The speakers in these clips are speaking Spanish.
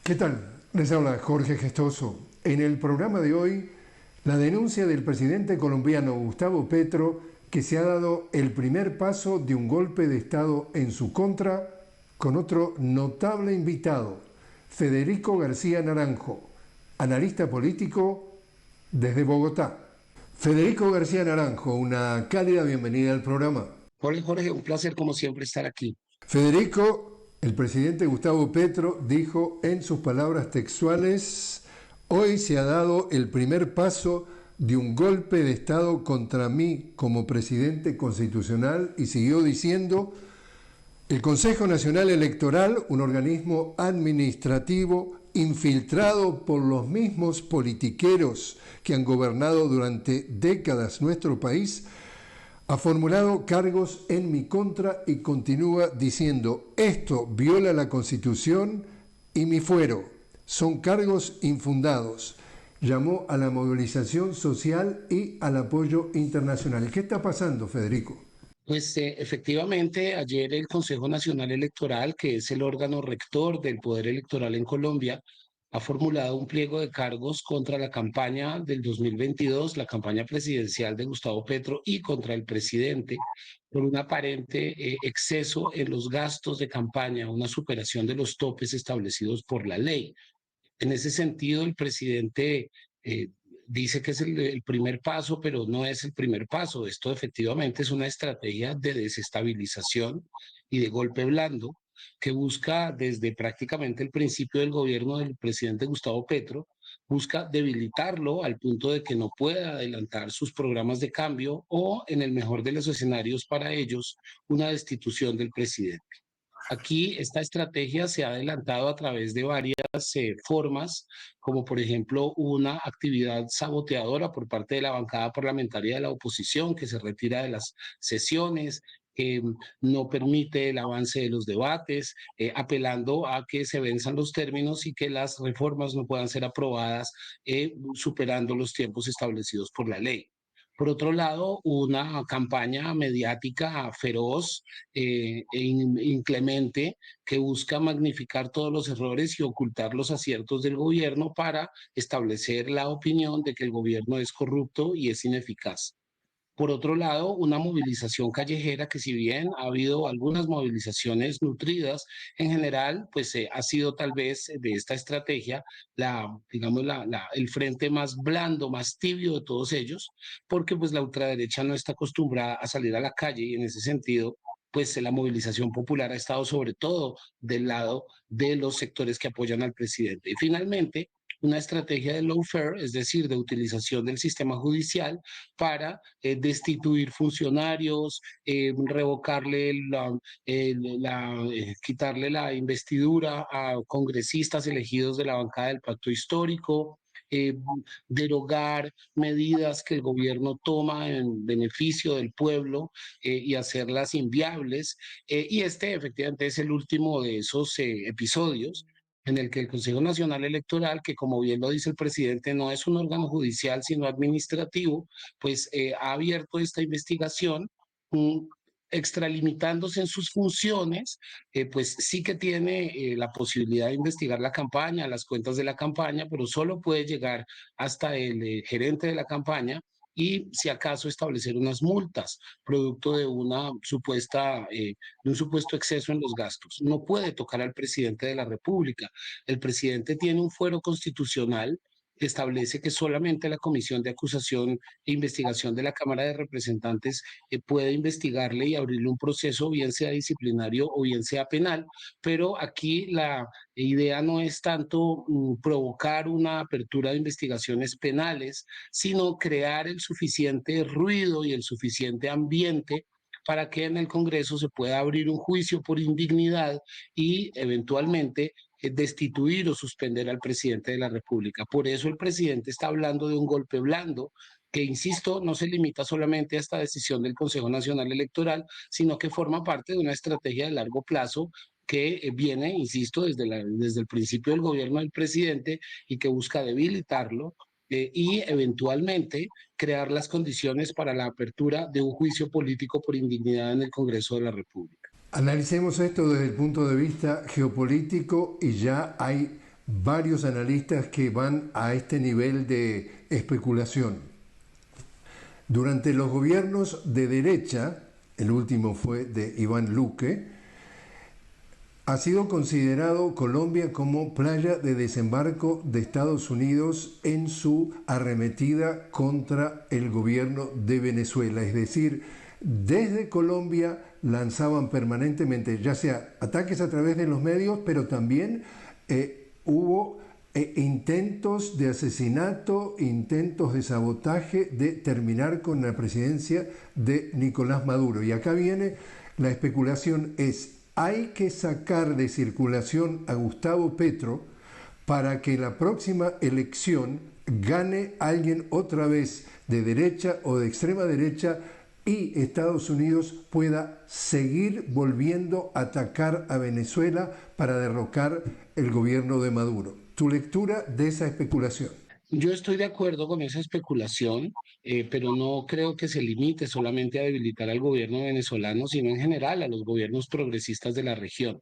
¿Qué tal? Les habla Jorge Gestoso. En el programa de hoy, la denuncia del presidente colombiano Gustavo Petro que se ha dado el primer paso de un golpe de Estado en su contra con otro notable invitado, Federico García Naranjo, analista político desde Bogotá. Federico García Naranjo, una cálida bienvenida al programa. Hola Jorge, un placer como siempre estar aquí. Federico, el presidente Gustavo Petro dijo en sus palabras textuales: hoy se ha dado el primer paso de un golpe de Estado contra mí como presidente constitucional, y siguió diciendo: el Consejo Nacional Electoral, un organismo administrativo infiltrado por los mismos politiqueros que han gobernado durante décadas nuestro país, ha formulado cargos en mi contra y continúa diciendo: esto viola la Constitución y mi fuero. Son cargos infundados. Llamó a la movilización social y al apoyo internacional. ¿Qué está pasando, Federico? Efectivamente, ayer el Consejo Nacional Electoral, que es el órgano rector del poder electoral en Colombia, ha formulado un pliego de cargos contra la campaña del 2022, la campaña presidencial de Gustavo Petro, y contra el presidente por un aparente exceso en los gastos de campaña, una superación de los topes establecidos por la ley. En ese sentido, el presidente eh, dice que es el primer paso, pero no es el primer paso. Esto efectivamente es una estrategia de desestabilización y de golpe blando que busca desde prácticamente el principio del gobierno del presidente Gustavo Petro, busca debilitarlo al punto de que no pueda adelantar sus programas de cambio o, en el mejor de los escenarios para ellos, una destitución del presidente. Aquí esta estrategia se ha adelantado a través de varias formas, como por ejemplo una actividad saboteadora por parte de la bancada parlamentaria de la oposición, que se retira de las sesiones, que no permite el avance de los debates, apelando a que se venzan los términos y que las reformas no puedan ser aprobadas, superando los tiempos establecidos por la ley. Por otro lado, una campaña mediática feroz inclemente que busca magnificar todos los errores y ocultar los aciertos del gobierno para establecer la opinión de que el gobierno es corrupto y es ineficaz. Por otro lado, una movilización callejera que, si bien ha habido algunas movilizaciones nutridas, en general, pues ha sido tal vez de esta estrategia digamos, el frente más blando, más tibio de todos ellos, porque pues la ultraderecha no está acostumbrada a salir a la calle, y en ese sentido, pues la movilización popular ha estado sobre todo del lado de los sectores que apoyan al presidente. Y finalmente, una estrategia de lawfare, es decir, de utilización del sistema judicial para destituir funcionarios, revocarle quitarle la investidura a congresistas elegidos de la bancada del pacto histórico, eh, derogar medidas que el gobierno toma en beneficio del pueblo y hacerlas inviables. Y este efectivamente es el último de esos episodios en el que el Consejo Nacional Electoral, que como bien lo dice el presidente, no es un órgano judicial, sino administrativo, pues ha abierto esta investigación, um, extralimitándose en sus funciones, pues sí que tiene la posibilidad de investigar la campaña, las cuentas de la campaña, pero solo puede llegar hasta el gerente de la campaña y, si acaso, establecer unas multas producto de de un supuesto exceso en los gastos. No puede tocar al presidente de la República. El presidente tiene un fuero constitucional que establece que solamente la Comisión de Acusación e Investigación de la Cámara de Representantes puede investigarle y abrirle un proceso, bien sea disciplinario o bien sea penal, pero aquí la idea no es tanto provocar una apertura de investigaciones penales, sino crear el suficiente ruido y el suficiente ambiente para que en el Congreso se pueda abrir un juicio por indignidad y eventualmente destituir o suspender al presidente de la República. Por eso el presidente está hablando de un golpe blando que, insisto, no se limita solamente a esta decisión del Consejo Nacional Electoral, sino que forma parte de una estrategia de largo plazo que viene, insisto, desde el principio del gobierno del presidente, y que busca debilitarlo y eventualmente crear las condiciones para la apertura de un juicio político por indignidad en el Congreso de la República. Analicemos esto desde el punto de vista geopolítico, y ya hay varios analistas que van a este nivel de especulación. Durante los gobiernos de derecha, el último fue de Iván Luque, ha sido considerado Colombia como playa de desembarco de Estados Unidos en su arremetida contra el gobierno de Venezuela. Es decir, desde Colombia lanzaban permanentemente, ya sea ataques a través de los medios, pero también hubo intentos de asesinato, intentos de sabotaje, de terminar con la presidencia de Nicolás Maduro. Y acá viene la especulación, hay que sacar de circulación a Gustavo Petro para que la próxima elección gane alguien otra vez de derecha o de extrema derecha y Estados Unidos pueda seguir volviendo a atacar a Venezuela para derrocar el gobierno de Maduro. ¿Tu lectura de esa especulación? Yo estoy de acuerdo con esa especulación, pero no creo que se limite solamente a debilitar al gobierno venezolano, sino en general a los gobiernos progresistas de la región.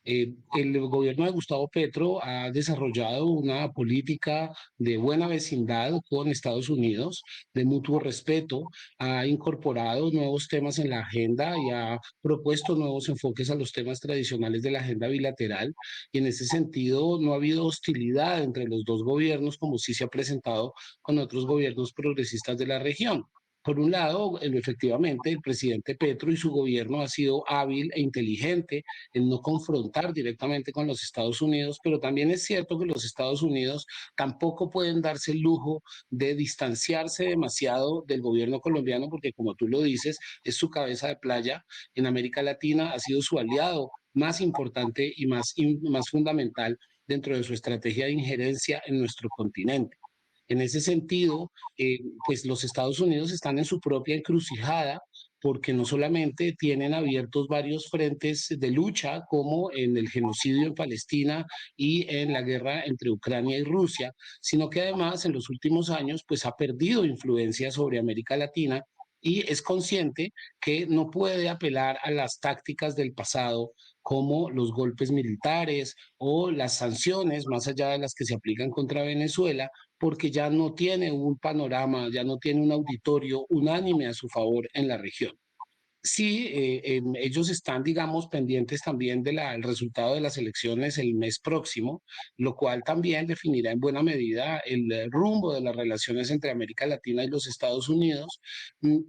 El gobierno de Gustavo Petro ha desarrollado una política de buena vecindad con Estados Unidos, de mutuo respeto, ha incorporado nuevos temas en la agenda y ha propuesto nuevos enfoques a los temas tradicionales de la agenda bilateral. Y en ese sentido no ha habido hostilidad entre los dos gobiernos, como sí se ha presentado con otros gobiernos progresistas de la región. Por un lado, efectivamente, el presidente Petro y su gobierno ha sido hábil e inteligente en no confrontar directamente con los Estados Unidos, pero también es cierto que los Estados Unidos tampoco pueden darse el lujo de distanciarse demasiado del gobierno colombiano, porque como tú lo dices, es su cabeza de playa en América Latina, ha sido su aliado más importante y más fundamental dentro de su estrategia de injerencia en nuestro continente. En ese sentido, pues los Estados Unidos están en su propia encrucijada porque no solamente tienen abiertos varios frentes de lucha, como en el genocidio en Palestina y en la guerra entre Ucrania y Rusia, sino que además en los últimos años pues ha perdido influencia sobre América Latina y es consciente que no puede apelar a las tácticas del pasado como los golpes militares o las sanciones, más allá de las que se aplican contra Venezuela, porque ya no tiene un panorama, ya no tiene un auditorio unánime a su favor en la región. Sí, ellos están, digamos, pendientes también del resultado de las elecciones el mes próximo, lo cual también definirá en buena medida el rumbo de las relaciones entre América Latina y los Estados Unidos.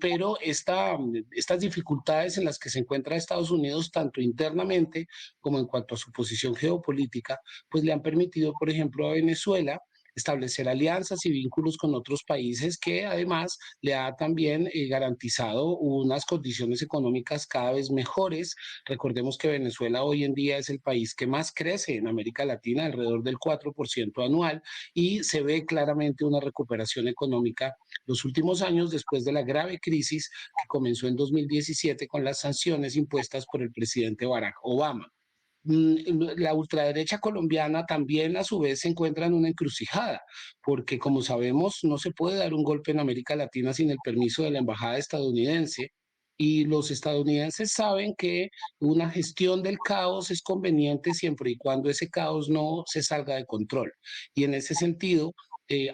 Pero estas dificultades en las que se encuentra Estados Unidos, tanto internamente como en cuanto a su posición geopolítica, pues le han permitido, por ejemplo, a Venezuela establecer alianzas y vínculos con otros países que además le ha también garantizado unas condiciones económicas cada vez mejores. Recordemos que Venezuela hoy en día es el país que más crece en América Latina, alrededor del 4% anual, y se ve claramente una recuperación económica los últimos años después de la grave crisis que comenzó en 2017 con las sanciones impuestas por el presidente Barack Obama. La ultraderecha colombiana también a su vez se encuentra en una encrucijada, porque como sabemos no se puede dar un golpe en América Latina sin el permiso de la embajada estadounidense. Y los estadounidenses saben que una gestión del caos es conveniente siempre y cuando ese caos no se salga de control. Y en ese sentido,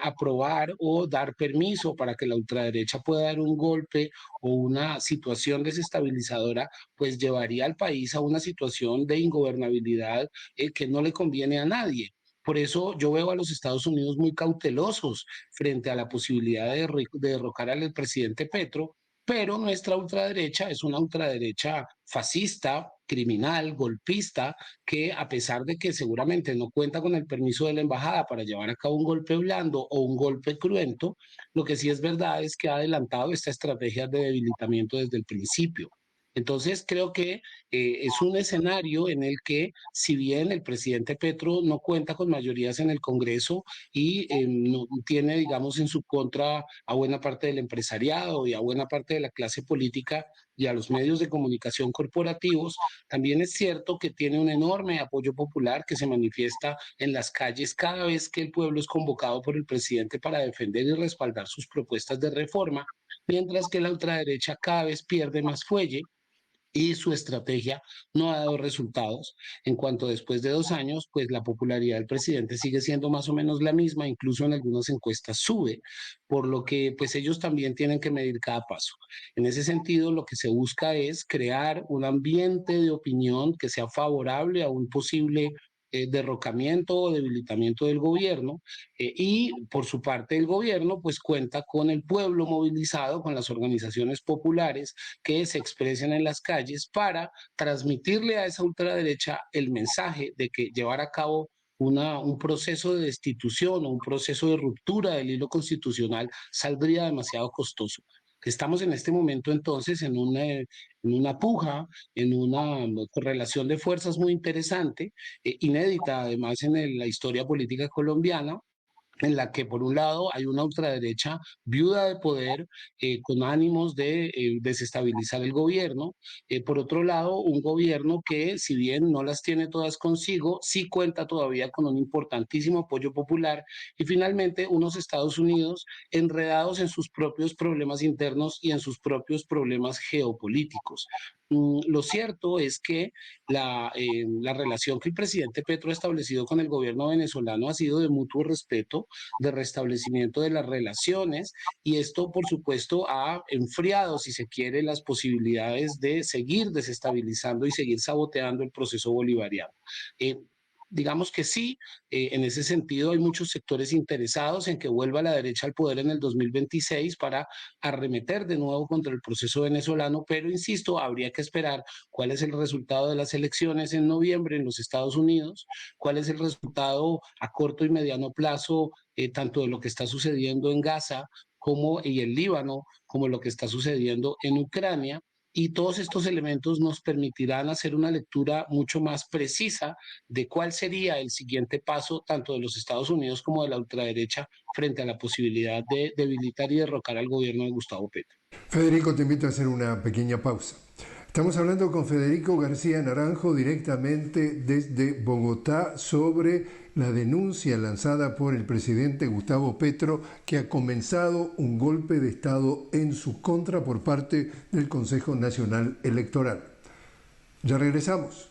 aprobar o dar permiso para que la ultraderecha pueda dar un golpe o una situación desestabilizadora pues llevaría al país a una situación de ingobernabilidad que no le conviene a nadie. Por eso yo veo a los Estados Unidos muy cautelosos frente a la posibilidad de derrocar al presidente Petro, pero nuestra ultraderecha es una ultraderecha fascista, criminal, golpista, que a pesar de que seguramente no cuenta con el permiso de la embajada para llevar a cabo un golpe blando o un golpe cruento, lo que sí es verdad es que ha adelantado esta estrategia de debilitamiento desde el principio. Entonces, creo que es un escenario en el que, si bien el presidente Petro no cuenta con mayorías en el Congreso y no tiene, digamos, en su contra a buena parte del empresariado y a buena parte de la clase política y a los medios de comunicación corporativos, también es cierto que tiene un enorme apoyo popular que se manifiesta en las calles cada vez que el pueblo es convocado por el presidente para defender y respaldar sus propuestas de reforma, mientras que la ultraderecha cada vez pierde más fuelle y su estrategia no ha dado resultados, en cuanto después de 2 años, pues la popularidad del presidente sigue siendo más o menos la misma, incluso en algunas encuestas sube, por lo que pues ellos también tienen que medir cada paso. En ese sentido, lo que se busca es crear un ambiente de opinión que sea favorable a un posible derrocamiento o debilitamiento del gobierno, y por su parte el gobierno pues cuenta con el pueblo movilizado, con las organizaciones populares que se expresen en las calles para transmitirle a esa ultraderecha el mensaje de que llevar a cabo un proceso de destitución o un proceso de ruptura del hilo constitucional saldría demasiado costoso. Estamos en este momento entonces en una puja, en una correlación de fuerzas muy interesante, inédita además en la historia política colombiana, en la que por un lado hay una ultraderecha viuda de poder, con ánimos de desestabilizar el gobierno. Por otro lado, un gobierno que, si bien no las tiene todas consigo, sí cuenta todavía con un importantísimo apoyo popular, y finalmente unos Estados Unidos enredados en sus propios problemas internos y en sus propios problemas geopolíticos. Lo cierto es que la relación que el presidente Petro ha establecido con el gobierno venezolano ha sido de mutuo respeto, de restablecimiento de las relaciones, y esto, por supuesto, ha enfriado, si se quiere, las posibilidades de seguir desestabilizando y seguir saboteando el proceso bolivariano. Eh, Digamos que sí, en ese sentido hay muchos sectores interesados en que vuelva la derecha al poder en el 2026 para arremeter de nuevo contra el proceso venezolano, pero insisto, habría que esperar cuál es el resultado de las elecciones en noviembre en los Estados Unidos, cuál es el resultado a corto y mediano plazo, tanto de lo que está sucediendo en Gaza y el Líbano, como lo que está sucediendo en Ucrania. Y todos estos elementos nos permitirán hacer una lectura mucho más precisa de cuál sería el siguiente paso, tanto de los Estados Unidos como de la ultraderecha, frente a la posibilidad de debilitar y derrocar al gobierno de Gustavo Petro. Federico, te invito a hacer una pequeña pausa. Estamos hablando con Federico García Naranjo directamente desde Bogotá sobre la denuncia lanzada por el presidente Gustavo Petro, que ha comenzado un golpe de Estado en su contra por parte del Consejo Nacional Electoral. Ya regresamos.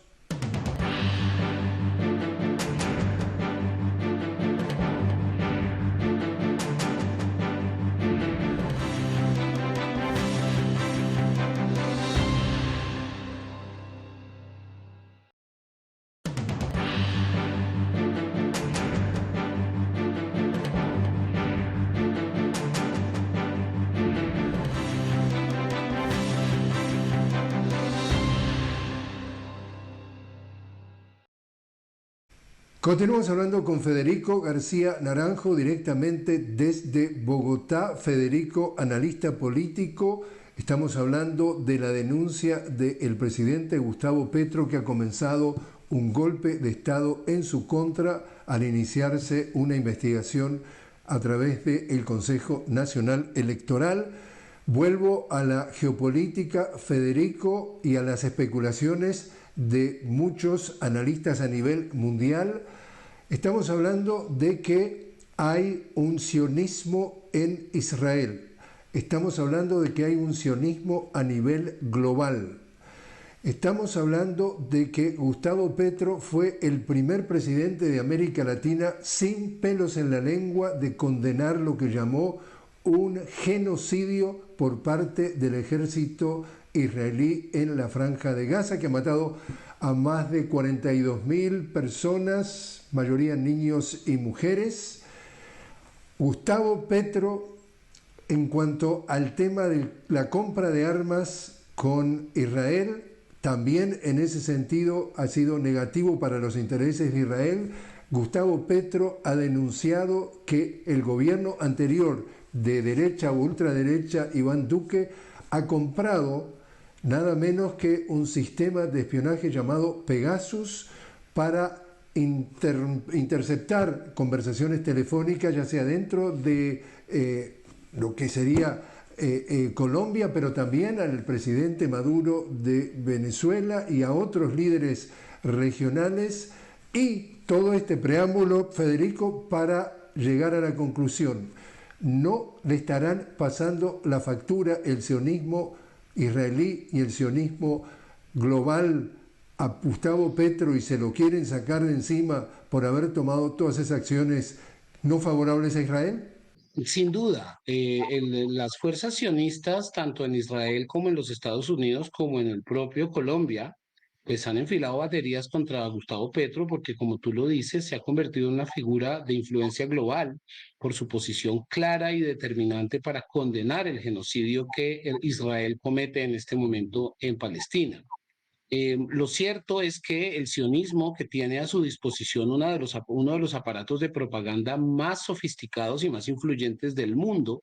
Continuamos hablando con Federico García Naranjo directamente desde Bogotá. Federico, analista político. Estamos hablando de la denuncia del presidente Gustavo Petro, que ha comenzado un golpe de Estado en su contra al iniciarse una investigación a través del Consejo Nacional Electoral. Vuelvo a la geopolítica, Federico, y a las especulaciones de muchos analistas a nivel mundial. Estamos hablando de que hay un sionismo en Israel. Estamos hablando de que hay un sionismo a nivel global. Estamos hablando de que Gustavo Petro fue el primer presidente de América Latina sin pelos en la lengua de condenar lo que llamó un genocidio por parte del ejército israelí en la Franja de Gaza, que ha matado a más de 42.000 personas, mayoría niños y mujeres. Gustavo Petro, en cuanto al tema de la compra de armas con Israel, también en ese sentido ha sido negativo para los intereses de Israel. Gustavo Petro ha denunciado que el gobierno anterior de derecha o ultraderecha, Iván Duque, ha comprado nada menos que un sistema de espionaje llamado Pegasus para interceptar conversaciones telefónicas, ya sea dentro de lo que sería Colombia, pero también al presidente Maduro de Venezuela y a otros líderes regionales. Y todo este preámbulo, Federico, para llegar a la conclusión: no le estarán pasando la factura el sionismo israelí y el sionismo global a Gustavo Petro y se lo quieren sacar de encima por haber tomado todas esas acciones no favorables a Israel? Sin duda, las fuerzas sionistas, tanto en Israel como en los Estados Unidos, como en el propio Colombia, pues han enfilado baterías contra Gustavo Petro porque, como tú lo dices, se ha convertido en una figura de influencia global por su posición clara y determinante para condenar el genocidio que Israel comete en este momento en Palestina. Lo cierto es que el sionismo, que tiene a su disposición uno de los aparatos de propaganda más sofisticados y más influyentes del mundo,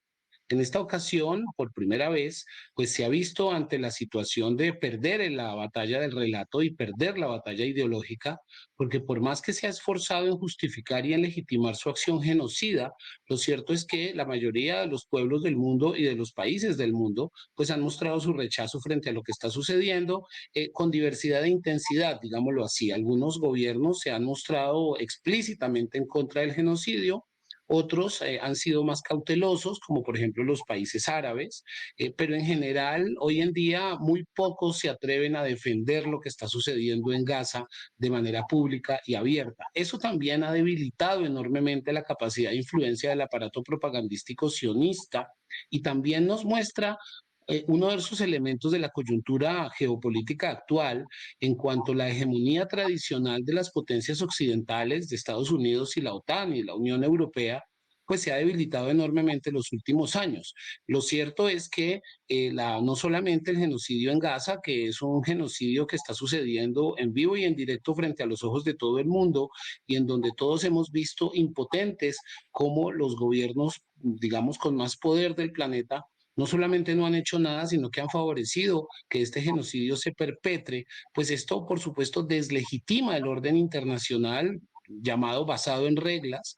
en esta ocasión, por primera vez, pues se ha visto ante la situación de perder en la batalla del relato y perder la batalla ideológica, porque por más que se ha esforzado en justificar y en legitimar su acción genocida, lo cierto es que la mayoría de los pueblos del mundo y de los países del mundo, pues han mostrado su rechazo frente a lo que está sucediendo con diversidad de intensidad, digámoslo así. Algunos gobiernos se han mostrado explícitamente en contra del genocidio, otros han sido más cautelosos, como por ejemplo los países árabes, pero en general hoy en día muy pocos se atreven a defender lo que está sucediendo en Gaza de manera pública y abierta. Eso también ha debilitado enormemente la capacidad de influencia del aparato propagandístico sionista y también nos muestra uno de esos elementos de la coyuntura geopolítica actual en cuanto a la hegemonía tradicional de las potencias occidentales, de Estados Unidos y la OTAN y la Unión Europea, pues se ha debilitado enormemente en los últimos años. Lo cierto es que no solamente el genocidio en Gaza, que es un genocidio que está sucediendo en vivo y en directo frente a los ojos de todo el mundo y en donde todos hemos visto impotentes como los gobiernos, digamos, con más poder del planeta no solamente no han hecho nada, sino que han favorecido que este genocidio se perpetre, pues esto, por supuesto, deslegitima el orden internacional llamado basado en reglas,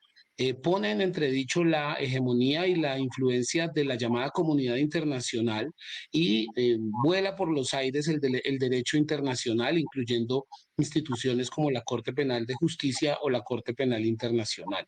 pone en entredicho la hegemonía y la influencia de la llamada comunidad internacional y vuela por los aires el derecho internacional, incluyendo instituciones como la Corte Penal de Justicia o la Corte Penal Internacional.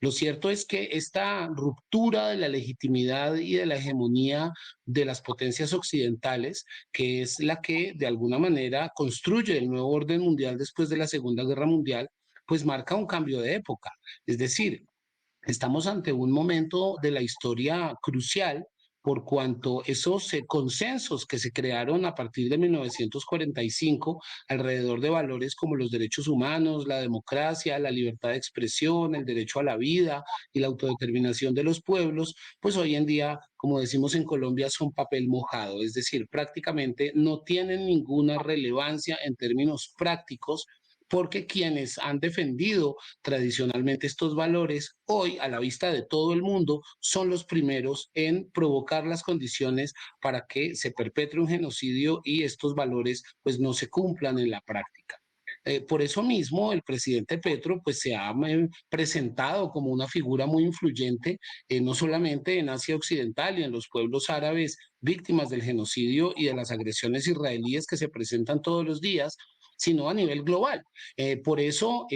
Lo cierto es que esta ruptura de la legitimidad y de la hegemonía de las potencias occidentales, que es la que de alguna manera construye el nuevo orden mundial después de la Segunda Guerra Mundial, pues marca un cambio de época. Es decir, estamos ante un momento de la historia crucial por cuanto esos consensos que se crearon a partir de 1945 alrededor de valores como los derechos humanos, la democracia, la libertad de expresión, el derecho a la vida y la autodeterminación de los pueblos, pues hoy en día, como decimos en Colombia, son papel mojado, es decir, prácticamente no tienen ninguna relevancia en términos prácticos porque quienes han defendido tradicionalmente estos valores, hoy a la vista de todo el mundo, son los primeros en provocar las condiciones para que se perpetre un genocidio y estos valores pues no se cumplan en la práctica. Por eso mismo el presidente Petro pues se ha presentado como una figura muy influyente, no solamente en Asia Occidental y en los pueblos árabes víctimas del genocidio y de las agresiones israelíes que se presentan todos los días, sino a nivel global. Por eso,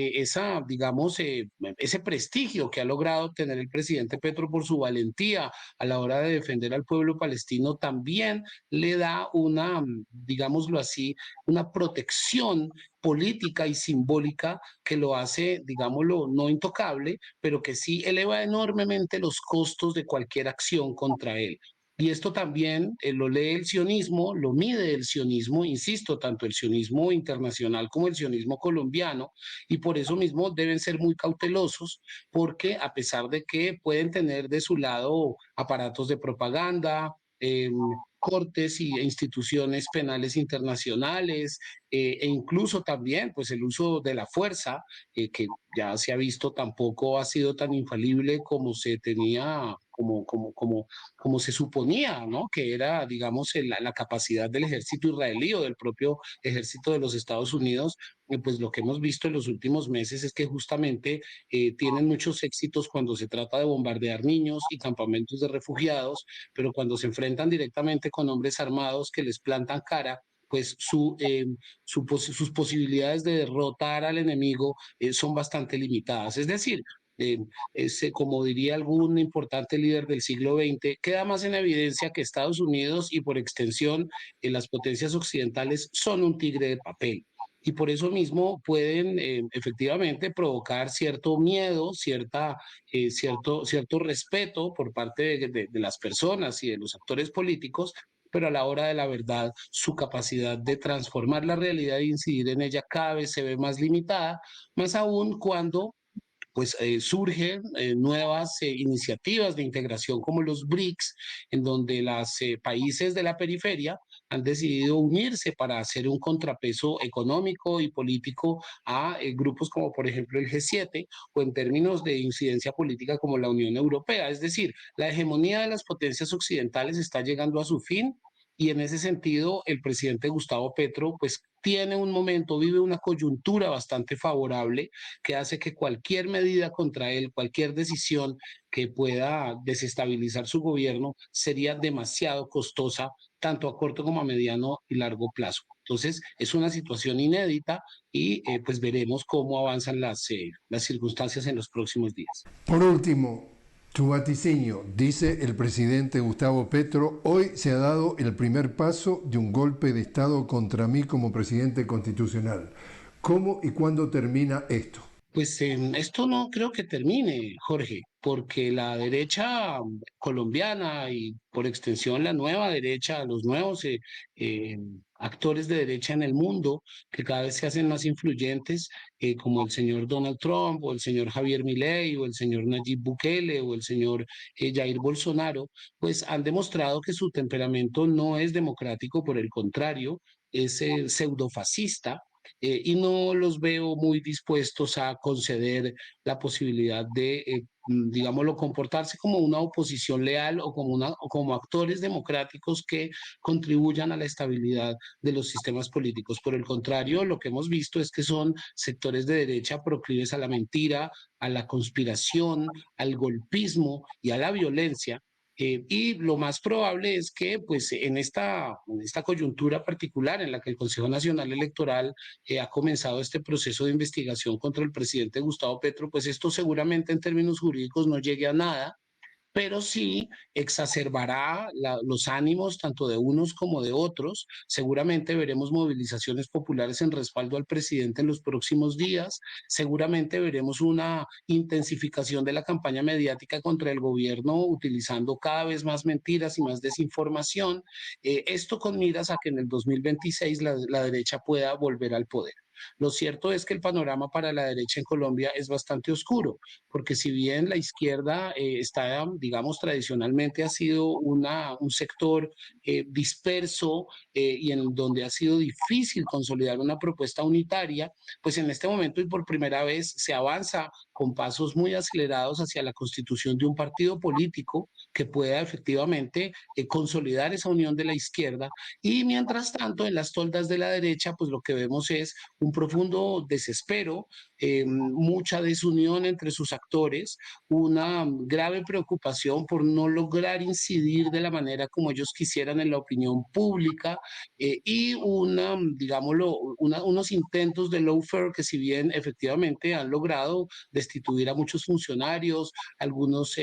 digamos, ese prestigio que ha logrado tener el presidente Petro por su valentía a la hora de defender al pueblo palestino también le da una, digámoslo así, una protección política y simbólica que lo hace, digámoslo, no intocable, pero que sí eleva enormemente los costos de cualquier acción contra él. Y esto también lo lee el sionismo, lo mide el sionismo, insisto, tanto el sionismo internacional como el sionismo colombiano, y por eso mismo deben ser muy cautelosos, porque a pesar de que pueden tener de su lado aparatos de propaganda, cortes y instituciones penales internacionales, e incluso también pues el uso de la fuerza, que ya se ha visto tampoco ha sido tan infalible como se tenía, como se suponía, ¿no? Que era, digamos, la capacidad del ejército israelí o del propio ejército de los Estados Unidos. Pues lo que hemos visto en los últimos meses es que justamente tienen muchos éxitos cuando se trata de bombardear niños y campamentos de refugiados, pero cuando se enfrentan directamente con hombres armados que les plantan cara, pues sus posibilidades de derrotar al enemigo son bastante limitadas. Es decir, como diría algún importante líder del siglo XX, queda más en evidencia que Estados Unidos y por extensión las potencias occidentales son un tigre de papel. Y por eso mismo pueden efectivamente provocar cierto miedo, cierto respeto por parte de las personas y de los actores políticos, pero a la hora de la verdad, su capacidad de transformar la realidad e incidir en ella cada vez se ve más limitada, más aún cuando pues surgen nuevas iniciativas de integración como los BRICS, en donde los países de la periferia han decidido unirse para hacer un contrapeso económico y político a grupos como por ejemplo el G7 o en términos de incidencia política como la Unión Europea. Es decir, la hegemonía de las potencias occidentales está llegando a su fin y en ese sentido el presidente Gustavo Petro pues tiene un momento, vive una coyuntura bastante favorable que hace que cualquier medida contra él, cualquier decisión que pueda desestabilizar su gobierno sería demasiado costosa, tanto a corto como a mediano y largo plazo. Entonces, es una situación inédita y pues veremos cómo avanzan las circunstancias en los próximos días. Por último, tu vaticinio, dice el presidente Gustavo Petro, hoy se ha dado el primer paso de un golpe de Estado contra mí como presidente constitucional. ¿Cómo y cuándo termina esto? Pues esto no creo que termine, Jorge, porque la derecha colombiana y por extensión la nueva derecha, los nuevos eh, actores de derecha en el mundo, que cada vez se hacen más influyentes, como el señor Donald Trump o el señor Javier Milei o el señor Nayib Bukele o el señor Jair Bolsonaro, pues han demostrado que su temperamento no es democrático, por el contrario, es pseudofascista y no los veo muy dispuestos a conceder la posibilidad de, digámoslo, comportarse como una oposición leal o como actores democráticos que contribuyan a la estabilidad de los sistemas políticos. Por el contrario, lo que hemos visto es que son sectores de derecha proclives a la mentira, a la conspiración, al golpismo y a la violencia y lo más probable es que, pues, en esta coyuntura particular en la que el Consejo Nacional Electoral ha comenzado este proceso de investigación contra el presidente Gustavo Petro, pues esto seguramente en términos jurídicos no llegue a nada, pero sí exacerbará los ánimos tanto de unos como de otros. Seguramente veremos movilizaciones populares en respaldo al presidente en los próximos días. Seguramente veremos una intensificación de la campaña mediática contra el gobierno utilizando cada vez más mentiras y más desinformación. Esto con miras a que en el 2026 la derecha pueda volver al poder. Lo cierto es que el panorama para la derecha en Colombia es bastante oscuro, porque si bien la izquierda está, digamos, tradicionalmente ha sido un sector disperso y en donde ha sido difícil consolidar una propuesta unitaria, pues en este momento y por primera vez se avanza con pasos muy acelerados hacia la constitución de un partido político que pueda efectivamente consolidar esa unión de la izquierda y mientras tanto en las toldas de la derecha pues lo que vemos es un profundo desespero, mucha desunión entre sus actores, una grave preocupación por no lograr incidir de la manera como ellos quisieran en la opinión pública y digámoslo, unos intentos de lawfare que si bien efectivamente han logrado destituir a muchos funcionarios, algunos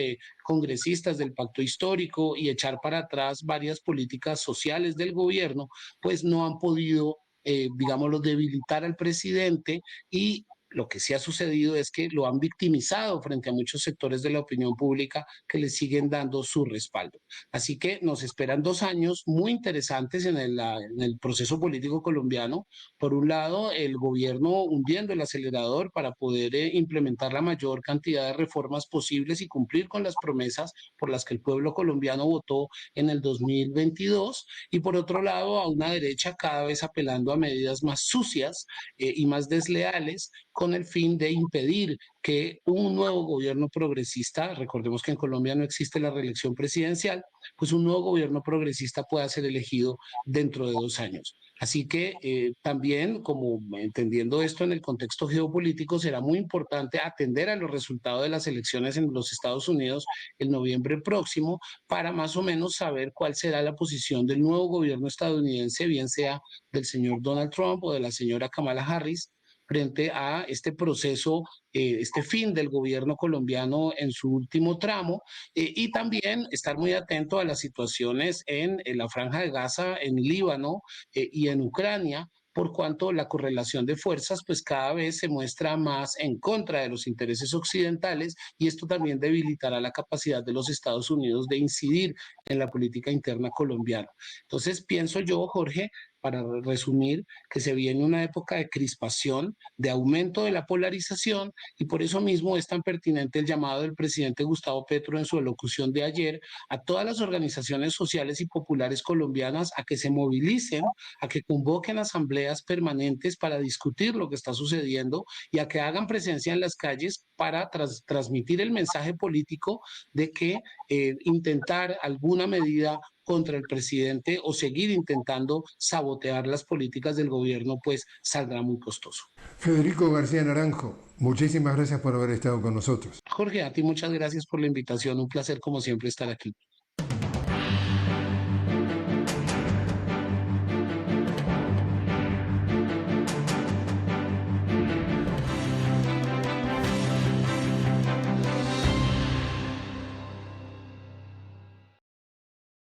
congresistas del pacto histórico y echar para atrás varias políticas sociales del gobierno, pues no han podido digámoslo, debilitar al presidente y lo que sí ha sucedido es que lo han victimizado frente a muchos sectores de la opinión pública que le siguen dando su respaldo. Así que nos esperan 2 años muy interesantes en el proceso político colombiano. Por un lado, el gobierno hundiendo el acelerador para poder implementar la mayor cantidad de reformas posibles y cumplir con las promesas por las que el pueblo colombiano votó en el 2022 y por otro lado a una derecha cada vez apelando a medidas más sucias y más desleales con el fin de impedir que un nuevo gobierno progresista, recordemos que en Colombia no existe la reelección presidencial, pues un nuevo gobierno progresista pueda ser elegido dentro de 2 años. Así que también, como entendiendo esto en el contexto geopolítico, será muy importante atender a los resultados de las elecciones en los Estados Unidos el noviembre próximo para más o menos saber cuál será la posición del nuevo gobierno estadounidense, bien sea del señor Donald Trump o de la señora Kamala Harris, frente a este proceso, este fin del gobierno colombiano en su último tramo, y también estar muy atento a las situaciones en la Franja de Gaza, en Líbano y en Ucrania, por cuanto la correlación de fuerzas pues cada vez se muestra más en contra de los intereses occidentales, y esto también debilitará la capacidad de los Estados Unidos de incidir en la política interna colombiana. Entonces pienso yo, Jorge, para resumir, que se viene una época de crispación, de aumento de la polarización, y por eso mismo es tan pertinente el llamado del presidente Gustavo Petro en su elocución de ayer a todas las organizaciones sociales y populares colombianas a que se movilicen, a que convoquen asambleas permanentes para discutir lo que está sucediendo y a que hagan presencia en las calles para transmitir el mensaje político de que intentar alguna medida contra el presidente o seguir intentando sabotear las políticas del gobierno, pues saldrá muy costoso. Federico García Naranjo, muchísimas gracias por haber estado con nosotros. Jorge, a ti muchas gracias por la invitación. Un placer como siempre estar aquí.